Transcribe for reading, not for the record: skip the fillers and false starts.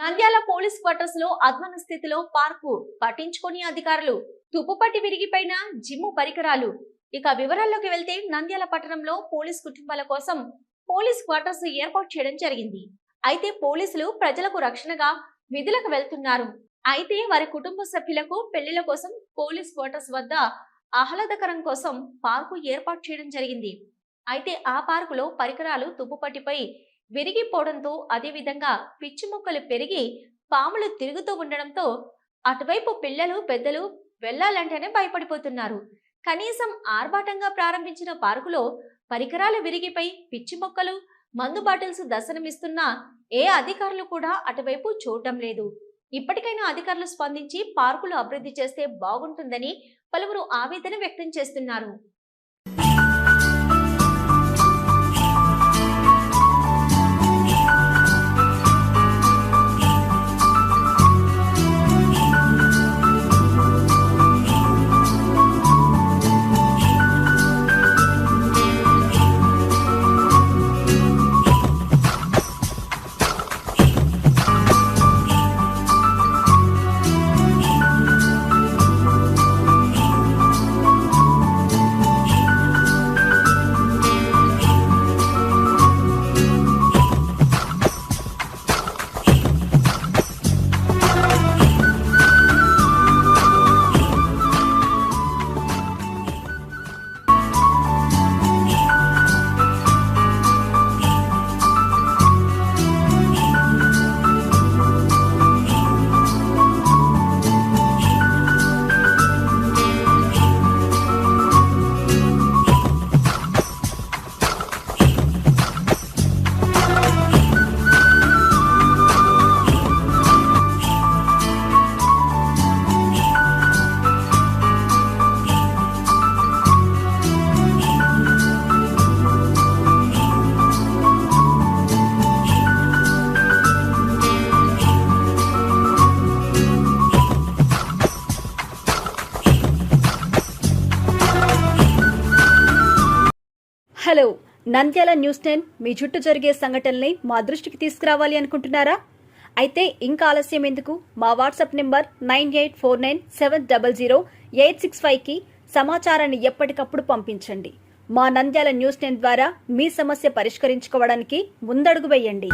Nandyal police quarters లో అధ్వాన స్థితిలో park పట్టించుకొని అధికారులు తుప్పుపట్టి విరిగిపోయిన జిమ్ పరికరాలు. ఇక వివరాల్లోకి వెళ్తే నంద్యాల పట్టణంలో పోలీస్ కుటుంబాల కోసం పోలీస్ క్వార్టర్స్ ఏర్పాటు చేయడం జరిగింది. అయితే పోలీసులు ప్రజలకు రక్షణగా విధులకు వెళ్తున్నారు. అయితే వారి కుటుంబ సభ్యులకు పెళ్లిల కోసం పోలీస్ క్వార్టర్స్ వద్ద ఆహ్లాదకరం కోసం పార్కు ఏర్పాటు చేయడం జరిగింది. అయితే ఆ పార్కులో పరికరాలు తుప్పుపట్టిపై విరిగిపోవడంతో, అదేవిధంగా పిచ్చి మొక్కలు పెరిగి పాములు తిరుగుతూ ఉండడంతో అటువైపు పిల్లలు పెద్దలు వెళ్లాలంటేనే భయపడిపోతున్నారు. కనీసం ఆర్భాటంగా ప్రారంభించిన పార్కులో పరికరాలు విరిగిపై పిచ్చి మొక్కలు, మందు బాటిల్స్ దర్శనమిస్తున్నా ఏ అధికారులు కూడా అటువైపు చూడడం లేదు. ఇప్పటికైనా అధికారులు స్పందించి పార్కులు అభివృద్ధి చేస్తే బాగుంటుందని పలువురు ఆవేదన వ్యక్తం చేస్తున్నారు. హలో, నంద్యాల న్యూస్ 10 మీ చుట్టూ జరిగే సంఘటనల్ని మా దృష్టికి తీసుకురావాలి అనుకుంటున్నారా? అయితే ఇంకా ఆలస్యం ఎందుకు? మా వాట్సాప్ నెంబర్ 9849700865కి సమాచారాన్ని ఎప్పటికప్పుడు పంపించండి. మా నంద్యాల న్యూస్ 10 ద్వారా మీ సమస్య పరిష్కరించుకోవడానికి ముందడుగు వేయండి.